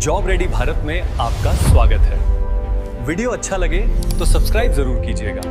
Job ready Bharat में आपका स्वागत है। वीडियो अच्छा लगे तो सब्सक्राइब जरूर कीजिएगा।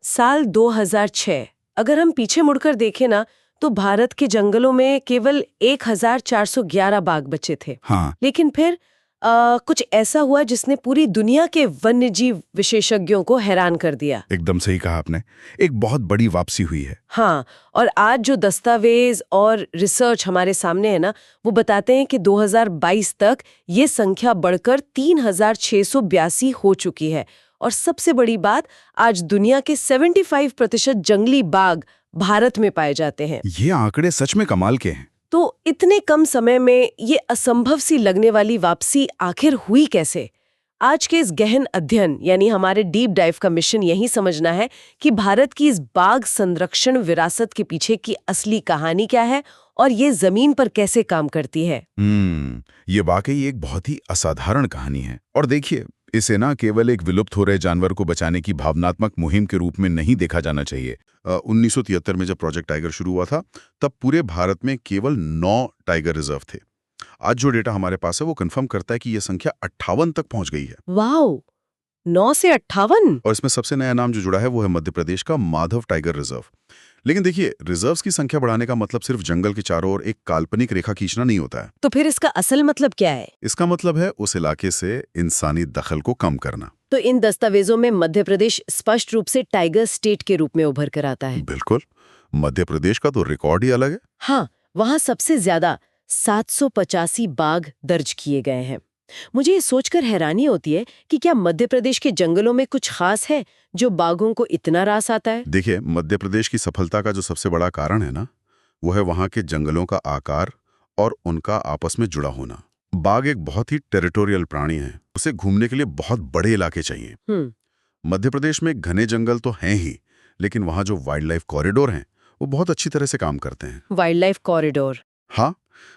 साल 2006 अगर हम पीछे मुड़कर देखें ना तो भारत के जंगलों में केवल 1411 बाघ बचे थे। हाँ। लेकिन फिर कुछ ऐसा हुआ जिसने पूरी दुनिया के वन्यजीव विशेषज्ञों को हैरान कर दिया। एकदम सही कहा आपने, एक बहुत बड़ी वापसी हुई है। हाँ, और आज जो दस्तावेज और रिसर्च हमारे सामने है ना, वो बताते हैं कि 2022 तक ये संख्या बढ़कर 3682 हो चुकी है। और सबसे बड़ी बात, आज दुनिया के 75% जंगली बाघ भारत में पाए जाते हैं। ये आंकड़े सच में कमाल के हैं। तो इतने कम समय में ये असंभव सी लगने वाली वापसी आखिर हुई कैसे? आज के इस गहन अध्ययन यानी हमारे डीप डाइव का मिशन यही समझना है कि भारत की इस बाघ संरक्षण विरासत के पीछे की असली कहानी क्या है और ये जमीन पर कैसे काम करती है। ये वाकई एक बहुत ही असाधारण कहानी है। और देखिए, इसे ना केवल एक विलुप्त हो रहे जानवर को बचाने की भावनात्मक मुहिम के रूप में नहीं देखा जाना चाहिए। 1973 में जब प्रोजेक्ट टाइगर शुरू हुआ था, तब पूरे भारत में केवल 9 टाइगर रिजर्व थे। आज जो डेटा हमारे पास है वो कंफर्म करता है कि यह संख्या 58 तक पहुंच गई है। वाओ, 9 से 58। और इसमें सबसे नया नाम जो जुड़ा है वो है मध्य प्रदेश का माधव टाइगर रिजर्व। लेकिन देखिए, रिजर्व्स की संख्या बढ़ाने का मतलब सिर्फ जंगल के चारों ओर एक काल्पनिक रेखा खींचना नहीं होता है। तो फिर इसका असल मतलब क्या है? इसका मतलब है उस इलाके से इंसानी दखल को कम करना। तो इन दस्तावेजों में मध्य प्रदेश स्पष्ट रूप से टाइगर स्टेट के रूप में उभर कर आता है। बिल्कुल, मध्य प्रदेश का तो रिकॉर्ड ही अलग है। हाँ, वहाँ सबसे ज्यादा 785 बाघ दर्ज किए गए हैं। मुझे ये सोचकर हैरानी होती है कि क्या मध्य प्रदेश के जंगलों में कुछ खास है जो बाघों को इतना रास आता है? देखिए, मध्य प्रदेश की सफलता का जो सबसे बड़ा कारण है ना, वो है वहाँ के जंगलों का आकार और उनका आपस में जुड़ा होना। बाघ एक बहुत ही टेरिटोरियल प्राणी है, उसे घूमने के लिए बहुत बड़े इलाके चाहिए। मध्य प्रदेश में घने जंगल तो हैं ही, लेकिन वहाँ जो वाइल्ड लाइफ कॉरिडोर हैं वो बहुत अच्छी तरह से काम करते हैं। Wild life corridor? हाँ,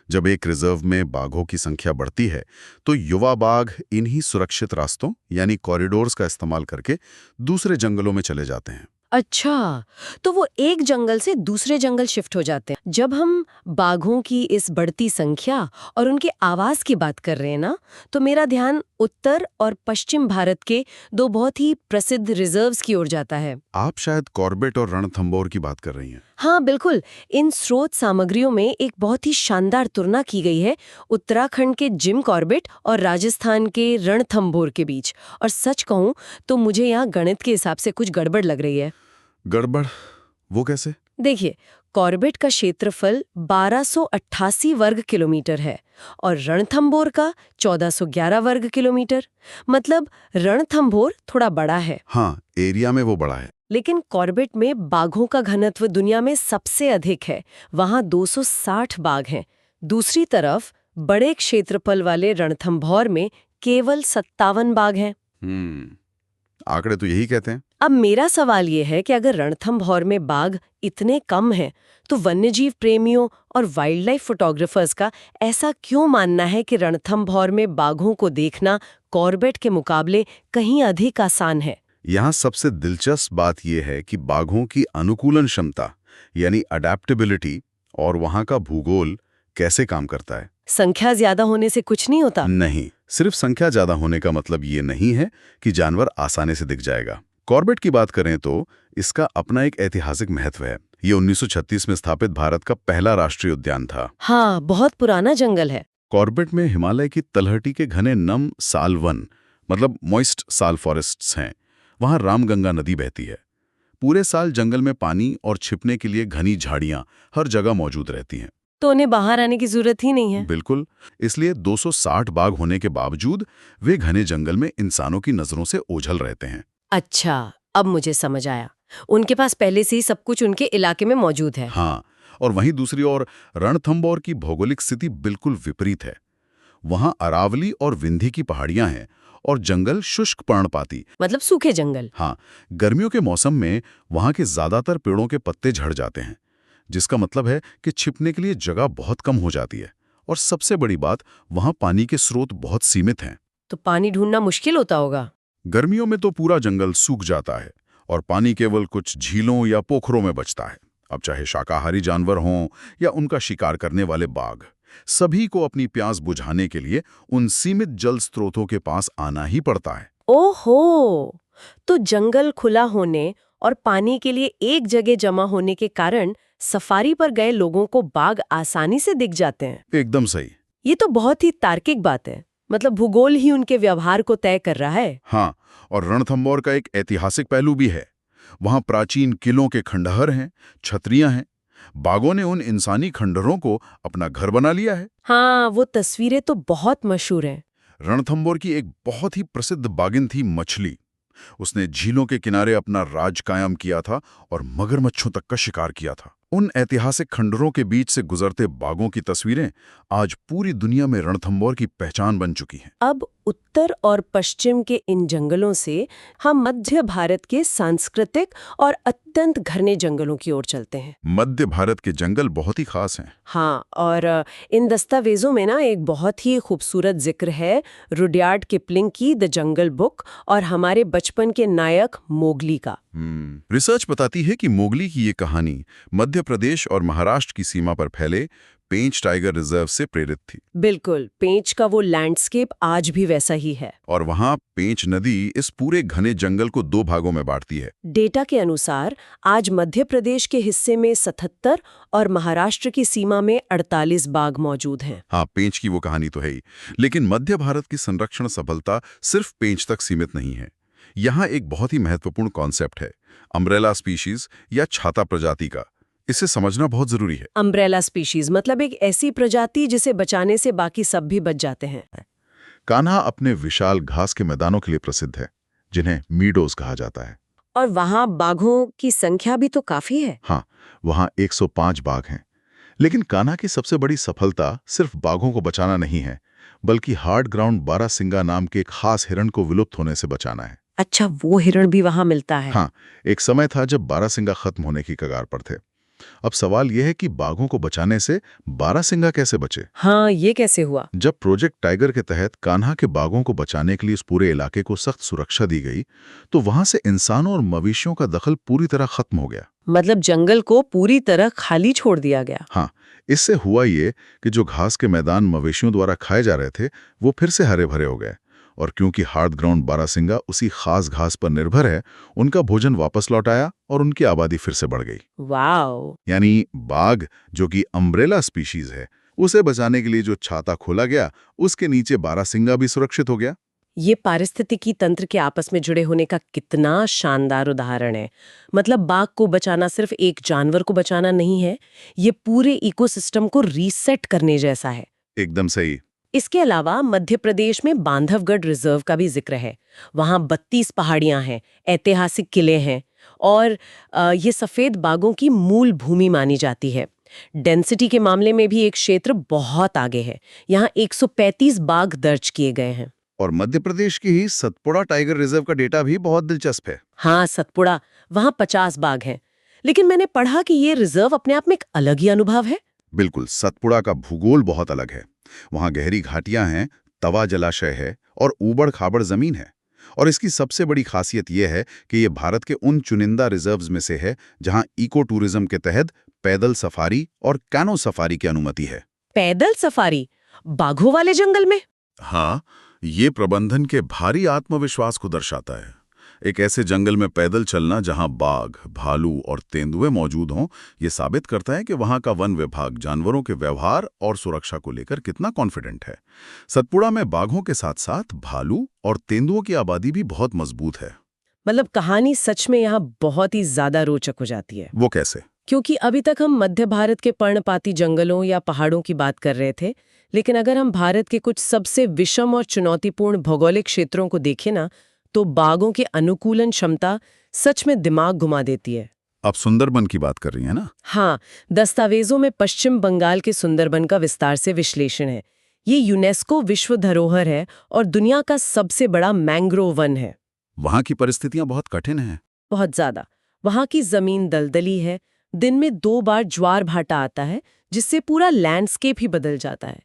जब एक रिजर्व में बाघों की संख्या बढ़ती है तो युवा बाघ इन्हीं सुरक्षित रास्तों यानी कॉरिडोर्स का इस्तेमाल करके दूसरे जंगलों में चले जाते हैं। अच्छा, तो वो एक जंगल से दूसरे जंगल शिफ्ट हो जाते हैं। जब हम बाघों की इस बढ़ती संख्या और उनके आवाज की बात कर रहे हैं ना, तो मेरा ध्यान उत्तर और पश्चिम भारत के 2 बहुत ही प्रसिद्ध रिजर्व्स की ओर जाता है। आप शायद कॉर्बेट और रणथंभौर की बात कर रही हैं। हाँ बिल्कुल, इन स्रोत सामग्रियों में एक बहुत ही शानदार तुलना की गई है उत्तराखंड के जिम कॉर्बेट और राजस्थान के रणथंभौर के बीच। और सच कहूँ तो मुझे यहाँ गणित के हिसाब से कुछ गड़बड़ लग रही है। गड़बड़? वो कैसे? देखिए, कॉर्बेट का क्षेत्रफल 1288 वर्ग किलोमीटर है और रणथंभौर का 1411 वर्ग किलोमीटर। मतलब रणथंभौर थोड़ा बड़ा है। हाँ, एरिया में वो बड़ा है। लेकिन कॉर्बेट में बाघों का घनत्व दुनिया में सबसे अधिक है, वहां 260 बाघ हैं। दूसरी तरफ बड़े क्षेत्रफल वाले रणथंभौर में केवल 57 बाघ हैं। आंकड़े तो यही कहते हैं। अब मेरा सवाल ये है कि अगर रणथंभौर में बाघ इतने कम हैं, तो वन्यजीव प्रेमियों और वाइल्ड लाइफ फोटोग्राफर्स का ऐसा क्यों मानना है कि रणथंभौर में बाघों को देखना कॉर्बेट के मुकाबले कहीं अधिक आसान है? यहाँ सबसे दिलचस्प बात यह है कि बाघों की अनुकूलन क्षमता यानी अडेप्टेबिलिटी और वहाँ का भूगोल कैसे काम करता है। संख्या ज्यादा होने से कुछ नहीं होता? नहीं, सिर्फ संख्या ज्यादा होने का मतलब ये नहीं है कि जानवर आसानी से दिख जाएगा। कॉर्बेट की बात करें तो इसका अपना एक ऐतिहासिक महत्व है। ये 1936 में स्थापित भारत का पहला राष्ट्रीय उद्यान था। हाँ, बहुत पुराना जंगल है। कॉर्बेट में हिमालय की तलहटी के घने नम साल वन मतलब मॉइस्ट साल फॉरेस्ट्स हैं। वहां रामगंगा नदी बहती है। पूरे साल जंगल में पानी और छिपने के लिए घनी झाड़ियां हर जगह मौजूद रहती हैं। तो उन्हें बाहर आने की जरूरत ही नहीं है। बिल्कुल, इसलिए 260 बाघ होने के बावजूद वे घने जंगल में इंसानों की नजरों से ओझल रहते हैं। अच्छा, अब मुझे समझ आया। उनके पास पहले से ही सब कुछ उनके इलाके में मौजूद है। हाँ, और वहीं दूसरी ओर रणथंभौर की भौगोलिक स्थिति बिल्कुल विपरीत है। वहां अरावली और विंध्य की पहाड़ियां हैं और जंगल शुष्क पर्णपाती मतलब सूखे जंगल। हाँ, गर्मियों के मौसम में वहां के ज्यादातर पेड़ों के पत्ते झड़ जाते हैं, जिसका मतलब है कि छिपने के लिए जगह बहुत कम हो जाती है। और सबसे बड़ी बात, वहां पानी के स्रोत बहुत सीमित हैं। तो पानी ढूंढना मुश्किल होता होगा। गर्मियों में तो पूरा जंगल सूख जाता है और पानी केवल कुछ झीलों या पोखरों में बचता है। अब चाहे शाकाहारी जानवर हों या उनका शिकार करने वाले बाघ, सभी को अपनी प्यास बुझाने के लिए उन सीमित जल स्रोतों के पास आना ही पड़ता है। ओहो, तो जंगल खुला होने और पानी के लिए एक जगह जमा होने के कारण सफारी पर गए लोगों को बाघ आसानी से दिख जाते हैं। एकदम सही। ये तो बहुत ही तार्किक बात है। मतलब भूगोल ही उनके व्यवहार को तय कर रहा है। हाँ, और रणथंभौर का एक ऐतिहासिक पहलू भी है। वहां प्राचीन किलों के खंडहर हैं, छतरियां हैं। बाघों ने उन इंसानी खंडहरों को अपना घर बना लिया है। हाँ, वो तस्वीरें तो बहुत मशहूर हैं। रणथंभौर की एक बहुत ही प्रसिद्ध बाघिन थी मछली। उसने झीलों के किनारे अपना राज कायम किया था और मगरमच्छों तक का शिकार किया था। उन ऐतिहासिक खंडरों के बीच से गुजरते बाघों की तस्वीरें आज पूरी दुनिया में रणथंभौर की पहचान बन चुकी हैं। अब उत्तर और पश्चिम के इन जंगलों से हम मध्य भारत के सांस्कृतिक और अत्यंत घने जंगलों की ओर चलते हैं। मध्य भारत के जंगल बहुत ही खास हैं। हाँ, और इन दस्तावेजों में ना एक बहुत ही खूबसूरत जिक्र है रुडयार्ड किपलिंग की द जंगल बुक और हमारे बचपन के नायक मोगली का। रिसर्च बताती है कि मोगली की ये कहानी मध्य प्रदेश और महाराष्ट्र की सीमा पर फैले पेंच टाइगर रिजर्व से प्रेरित थी। बिल्कुल, पेंच का वो लैंडस्केप आज भी वैसा ही है। और वहां पेंच नदी इस पूरे घने जंगल को 2 भागों में बांटती है। डेटा के अनुसार आज मध्य प्रदेश के हिस्से में 77 और महाराष्ट्र की सीमा में 48 बाघ मौजूद हैं। हाँ, पेंच की वो कहानी तो है ही, लेकिन मध्य भारत की संरक्षण सफलता सिर्फ पेंच तक सीमित नहीं है। यहाँ एक बहुत ही महत्वपूर्ण कॉन्सेप्ट है, अम्ब्रेला स्पीशीज या छाता प्रजाति का। इसे समझना बहुत जरूरी है। अम्ब्रेला स्पीशीज मतलब एक ऐसी प्रजाति जिसे बचाने से बाकी सब भी बच जाते हैं। कान्हा अपने विशाल घास के मैदानों के लिए प्रसिद्ध है, जिन्हें मीडोज कहा जाता है। और वहाँ बाघों की संख्या भी तो काफी है। हाँ, वहाँ 105 बाघ हैं। लेकिन कान्हा की सबसे बड़ी सफलता सिर्फ बाघों को बचाना नहीं है, बल्कि हार्ड ग्राउंड बारासिंगा नाम के एक खास हिरण को विलुप्त होने से बचाना है। अच्छा, वो हिरण भी वहाँ मिलता है? हाँ, एक समय था जब बारासिंगा खत्म होने की कगार पर थे। अब सवाल यह है कि बाघों को बचाने से बारासिंगा कैसे बचे? हाँ, ये कैसे हुआ? जब प्रोजेक्ट टाइगर के तहत कान्हा के बाघों को बचाने के लिए इस पूरे इलाके को सख्त सुरक्षा दी गई, तो वहां से इंसानों और मवेशियों का दखल पूरी तरह खत्म हो गया। मतलब जंगल को पूरी तरह खाली छोड़ दिया गया। हाँ, इससे हुआ ये कि जो घास के मैदान मवेशियों द्वारा खाए जा रहे थे, वो फिर से हरे भरे हो गए। और क्योंकि हार्ड ग्राउंड बारासिंगा उसी खास घास पर निर्भर है, उनका भोजन वापस लौट आया और उनकी आबादी फिर से बढ़ गई। वाओ! यानी बाघ, जो कि अम्ब्रेला स्पीशीज है, उसे बचाने के लिए जो छाता खोला गया, उसके नीचे बारासिंगा भी सुरक्षित हो गया। ये पारिस्थितिकी तंत्र के आपस में जुड़े होने का कितना शानदार उदाहरण है। मतलब बाघ को बचाना सिर्फ एक जानवर को बचाना नहीं है, ये पूरे इकोसिस्टम को रीसेट करने जैसा है। एकदम सही। इसके अलावा मध्य प्रदेश में बांधवगढ़ रिजर्व का भी जिक्र है। वहाँ 32 पहाड़ियाँ हैं, ऐतिहासिक किले हैं और ये सफ़ेद बाघों की मूल भूमि मानी जाती है। डेंसिटी के मामले में भी एक क्षेत्र बहुत आगे है। यहाँ 135 बाघ दर्ज किए गए हैं। और मध्य प्रदेश की ही सतपुड़ा टाइगर रिजर्व का डेटा भी बहुत दिलचस्प है। हाँ, सतपुड़ा, वहाँ 50 बाघ हैं। लेकिन मैंने पढ़ा कि ये रिजर्व अपने आप में एक अलग ही अनुभव है। बिल्कुल, सतपुड़ा का भूगोल बहुत अलग है। वहाँ गहरी घाटियां हैं, तवा जलाशय है और ऊबड़ खाबड़ जमीन है। और इसकी सबसे बड़ी खासियत यह है कि ये भारत के उन चुनिंदा रिजर्व्स में से है जहाँ इको टूरिज्म के तहत पैदल सफारी और कैनो सफारी की अनुमति है। पैदल सफारी बाघों वाले जंगल में? हाँ, ये प्रबंधन के भारी आत्मविश्वास को दर्शाता है। एक ऐसे जंगल में पैदल चलना जहां बाघ, भालू और तेंदुए मौजूद हों, ये साबित करता है कि वहां का वन विभाग जानवरों के व्यवहार और सुरक्षा को लेकर कितना कॉन्फिडेंट है। सतपुड़ा में बाघों के साथ साथ भालू और तेंदुओं की आबादी भी बहुत मजबूत है। मतलब कहानी सच में यहाँ बहुत ही ज्यादा रोचक हो जाती है। वो कैसे? क्योंकि अभी तक हम मध्य भारत के पर्णपाती जंगलों या पहाड़ों की बात कर रहे थे, लेकिन अगर हम भारत के कुछ सबसे विषम और चुनौतीपूर्ण भौगोलिक क्षेत्रों को देखें ना, तो बाघों की अनुकूलन क्षमता सच में दिमाग घुमा देती है। आप सुंदरबन की बात कर रही हैं ना? हाँ, दस्तावेजों में पश्चिम बंगाल के सुंदरबन का विस्तार से विश्लेषण है। ये यूनेस्को विश्व धरोहर है और दुनिया का सबसे बड़ा मैंग्रोव वन है। वहाँ की परिस्थितियाँ बहुत कठिन हैं। बहुत ज्यादा। वहाँ की जमीन दलदली है, दिन में 2 बार ज्वार भाटा आता है, जिससे पूरा लैंडस्केप ही बदल जाता है।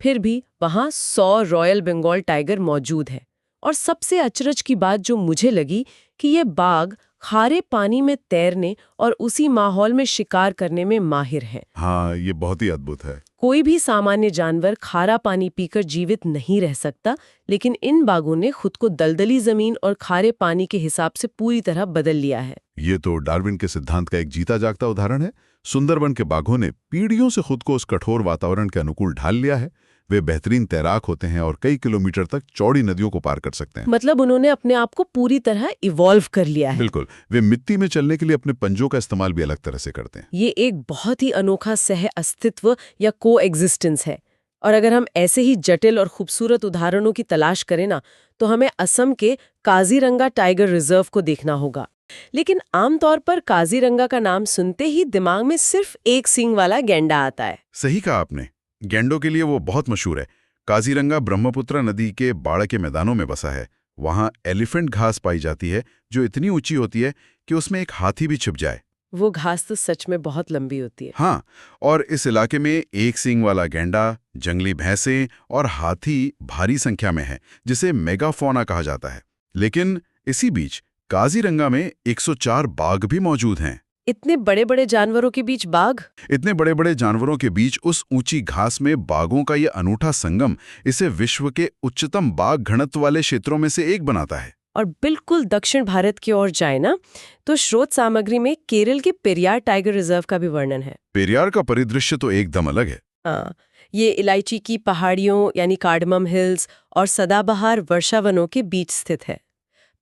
फिर भी वहाँ 100 रॉयल बंगाल टाइगर मौजूद है। और सबसे अचरज की बात जो मुझे लगी कि ये बाघ खारे पानी में तैरने और उसी माहौल में शिकार करने में माहिर हैं। हाँ, ये बहुत ही अद्भुत है। कोई भी सामान्य जानवर खारा पानी पीकर जीवित नहीं रह सकता, लेकिन इन बाघों ने खुद को दलदली जमीन और खारे पानी के हिसाब से पूरी तरह बदल लिया है। ये तो डार्विन के सिद्धांत का एक जीता जागता उदाहरण है। सुंदरबन के बाघों ने पीढ़ियों से खुद को उस कठोर वातावरण के अनुकूल ढाल लिया है। वे बेहतरीन तैराक होते हैं और कई किलोमीटर तक चौड़ी नदियों को पार कर सकते हैं। मतलब उन्होंने अपने आप को पूरी तरह इवॉल्व कर लिया है। बिल्कुल, वे मिट्टी में चलने के लिए अपने पंजों का इस्तेमाल भी अलग तरह से करते हैं। ये एक बहुत ही अनोखा सह अस्तित्व या को एग्जिस्टेंस है। और अगर हम ऐसे ही जटिल और खूबसूरत उदाहरणों की तलाश करें ना, तो हमें असम के काजीरंगा टाइगर रिजर्व को देखना होगा। लेकिन आमतौर पर काजीरंगा का नाम सुनते ही दिमाग में सिर्फ एक सींग वाला गैंडा आता है। सही कहा आपने। गैंडों के लिए वो बहुत मशहूर है। काजीरंगा ब्रह्मपुत्र नदी के बाढ़ के मैदानों में बसा है। वहाँ एलिफेंट घास पाई जाती है जो इतनी ऊंची होती है कि उसमें एक हाथी भी छिप जाए। वो घास तो सच में बहुत लंबी होती है। हाँ, और इस इलाके में एक सींग वाला गैंडा, जंगली भैंसें और हाथी भारी संख्या में है, जिसे मेगाफौना कहा जाता है। लेकिन इसी बीच काजीरंगा में 104 बाघ भी मौजूद हैं। इतने बड़े बड़े जानवरों के बीच बाघ? इतने बड़े बड़े जानवरों के बीच उस ऊंची घास में बाघों का यह अनूठा संगम इसे विश्व के उच्चतम बाघ घनत्व वाले क्षेत्रों में से एक बनाता है। और बिल्कुल दक्षिण भारत की ओर जाए ना, तो स्रोत सामग्री में केरल के पेरियार टाइगर रिजर्व का भी वर्णन है। पेरियार का परिदृश्य तो एकदम अलग है। हाँ, ये इलायची की पहाड़ियों यानी कार्डमम हिल्स और सदाबहार वर्षावनों के बीच स्थित है।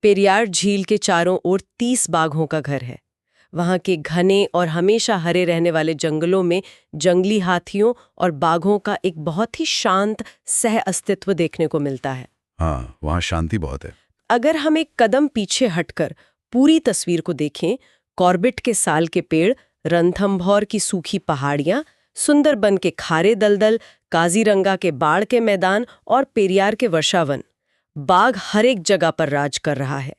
पेरियार झील के चारों ओर 30 बाघों का घर है। वहाँ के घने और हमेशा हरे रहने वाले जंगलों में जंगली हाथियों और बाघों का एक बहुत ही शांत सह अस्तित्व देखने को मिलता है। हाँ, वहाँ शांति बहुत है। अगर हम एक कदम पीछे हटकर पूरी तस्वीर को देखें, कॉर्बेट के साल के पेड़, रणथंभौर की सूखी पहाड़ियां, सुंदरबन के खारे दलदल, काजीरंगा के बाढ़ के मैदान और पेरियार के वर्षावन, बाघ हर एक जगह पर राज कर रहा है।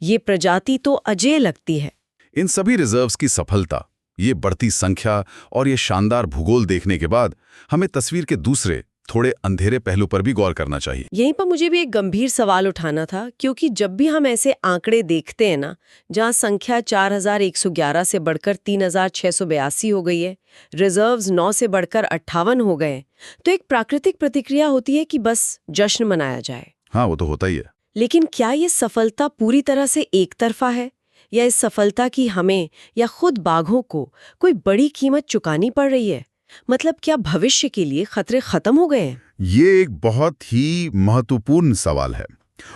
ये प्रजाति तो अजेय लगती है। इन सभी रिजर्व्स की सफलता, ये बढ़ती संख्या और ये शानदार भूगोल देखने के बाद हमें तस्वीर के दूसरे थोड़े अंधेरे पहलू पर भी गौर करना चाहिए। यहीं पर मुझे भी एक गंभीर सवाल उठाना था, क्योंकि जब भी हम ऐसे आंकड़े देखते हैं ना, जहां संख्या 4111 से बढ़कर 3682 हो गई है, रिजर्व्स 9 से बढ़कर 58 हो गए, तो एक प्राकृतिक प्रतिक्रिया होती है कि बस जश्न मनाया जाए। हाँ, वो तो होता ही है। लेकिन क्या ये सफलता पूरी तरह से एक तरफा है, या इस सफलता की हमें या खुद बाघों को कोई बड़ी कीमत चुकानी पड़ रही है? मतलब क्या भविष्य के लिए खतरे खत्म हो गए हैं? ये एक बहुत ही महत्वपूर्ण सवाल है,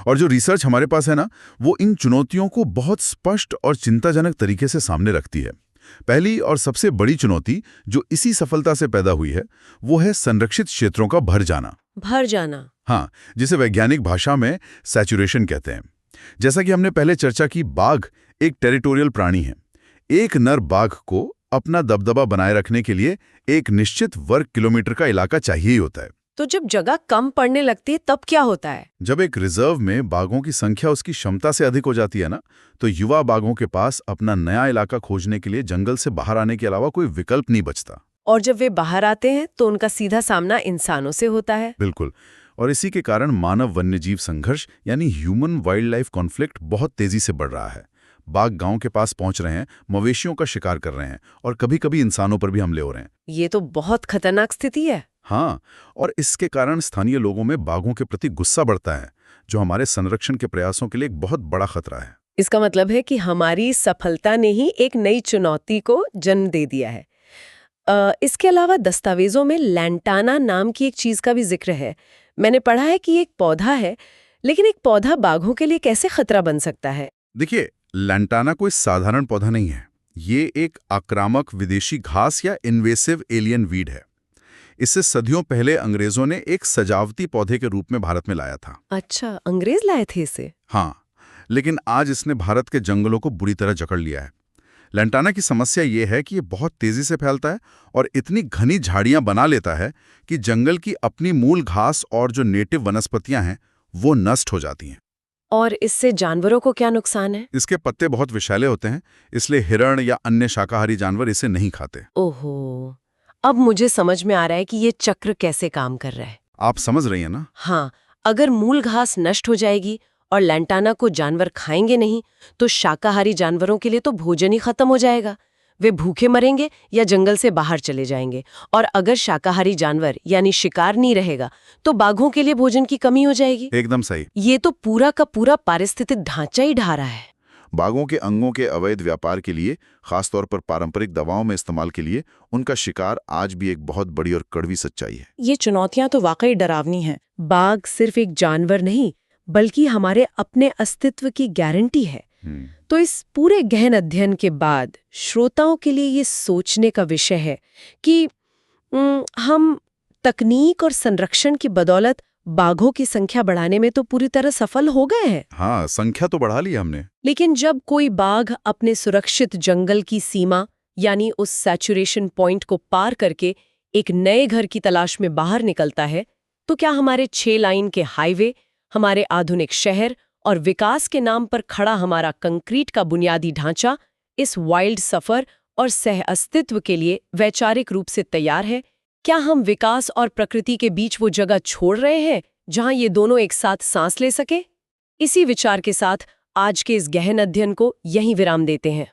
और जो रिसर्च हमारे पास है ना, वो इन चुनौतियों को बहुत स्पष्ट और चिंताजनक तरीके से सामने रखती है। पहली और सबसे बड़ी चुनौती जो इसी सफलता से पैदा हुई है, वो है संरक्षित क्षेत्रों का भर जाना। भर जाना? हाँ, जिसे वैज्ञानिक भाषा में सैचुरेशन कहते हैं। जैसा कि हमने पहले चर्चा की, बाघ एक टेरिटोरियल प्राणी है। एक नर बाघ को अपना दबदबा बनाए रखने के लिए एक निश्चित वर्ग किलोमीटर का इलाका चाहिए ही होता है। तो जब जगह कम पड़ने लगती है तब क्या होता है? जब एक रिजर्व में बाघों की संख्या उसकी क्षमता से अधिक हो जाती है ना, तो युवा बाघों के पास अपना नया इलाका खोजने के लिए जंगल से बाहर आने के अलावा कोई विकल्प नहीं बचता। और जब वे बाहर आते हैं तो उनका सीधा सामना इंसानों से होता है। बिल्कुल, और इसी के कारण मानव वन्यजीव संघर्ष यानी ह्यूमन वाइल्ड लाइफ कॉन्फ्लिक्ट बहुत तेजी से बढ़ रहा है। बाघ गांव के पास पहुंच रहे हैं, मवेशियों का शिकार कर रहे हैं, और कभी-कभी इंसानों पर भी हमले हो रहे हैं। ये तो बहुत खतरनाक स्थिति है। हाँ, और इसके कारण स्थानीय लोगों में बाघों के प्रति गुस्सा बढ़ता है, जो हमारे संरक्षण के प्रयासों के लिए एक बहुत बड़ा खतरा है। इसका मतलब है कि हमारी सफलता ने ही एक नई चुनौती को जन्म दे दिया है। इसके अलावा दस्तावेजों में लैंटाना नाम की एक चीज का भी जिक्र है। मैंने पढ़ा है कि एक पौधा है, लेकिन एक पौधा बाघों के लिए कैसे खतरा बन सकता है? देखिए, लैंटाना कोई साधारण पौधा नहीं है। ये एक आक्रामक विदेशी घास या इन्वेसिव एलियन वीड है। इससे सदियों पहले अंग्रेजों ने एक सजावटी पौधे के रूप में भारत में लाया था। अच्छा, अंग्रेज लाए थे इसे? हाँ, लेकिन आज इसने भारत के जंगलों को बुरी तरह जकड़ लिया है। लैंटाना की समस्या ये है कि ये बहुत तेजी से फैलता है और इतनी घनी झाड़ियां बना लेता है कि जंगल की अपनी मूल घास और जो नेटिव वनस्पतियां हैं वो नष्ट हो जाती हैं। और इससे जानवरों को क्या नुकसान है? इसके पत्ते बहुत विषैले होते हैं, इसलिए हिरण या अन्य शाकाहारी जानवर इसे नहीं खाते। ओहो, अब मुझे समझ में आ रहा है कि ये चक्र कैसे काम कर रहा है। आप समझ रही हैं ना? हाँ, अगर मूल घास नष्ट हो जाएगी और लैंटाना को जानवर खाएंगे नहीं तो शाकाहारी जानवरों के लिए तो भोजन ही खत्म हो जाएगा। वे भूखे मरेंगे या जंगल से बाहर चले जाएंगे। और अगर शाकाहारी जानवर यानी शिकार नहीं रहेगा तो बाघों के लिए भोजन की कमी हो जाएगी। एकदम सही। ये तो पूरा का पूरा पारिस्थितिक ढांचा ही ढा रहा है। बाघों के अंगों के अवैध व्यापार के लिए, खासतौर पर पारंपरिक दवाओं में इस्तेमाल के लिए, उनका शिकार आज भी एक बहुत बड़ी और कड़वी सच्चाई है। ये चुनौतियां तो वाकई डरावनी हैं। बाघ सिर्फ एक जानवर नहीं बल्कि हमारे अपने अस्तित्व की गारंटी है। तो इस पूरे गहन अध्ययन के बाद श्रोताओं के लिए ये सोचने का विषय है कि हम तकनीक और संरक्षण की बदौलत बाघों की संख्या बढ़ाने में तो पूरी तरह सफल हो गए हैं। हाँ, संख्या तो बढ़ा ली हमने। लेकिन जब कोई बाघ अपने सुरक्षित जंगल की सीमा यानी उस सैचुरेशन पॉइंट को पार करके एक नए घर की तलाश में बाहर निकलता है, तो क्या हमारे 6 लाइन के हाईवे, हमारे आधुनिक शहर और विकास के नाम पर खड़ा हमारा कंक्रीट का बुनियादी ढांचा इस वाइल्ड सफर और सह अस्तित्व के लिए वैचारिक रूप से तैयार है? क्या हम विकास और प्रकृति के बीच वो जगह छोड़ रहे हैं जहां ये दोनों एक साथ सांस ले सके? इसी विचार के साथ आज के इस गहन अध्ययन को यहीं विराम देते हैं।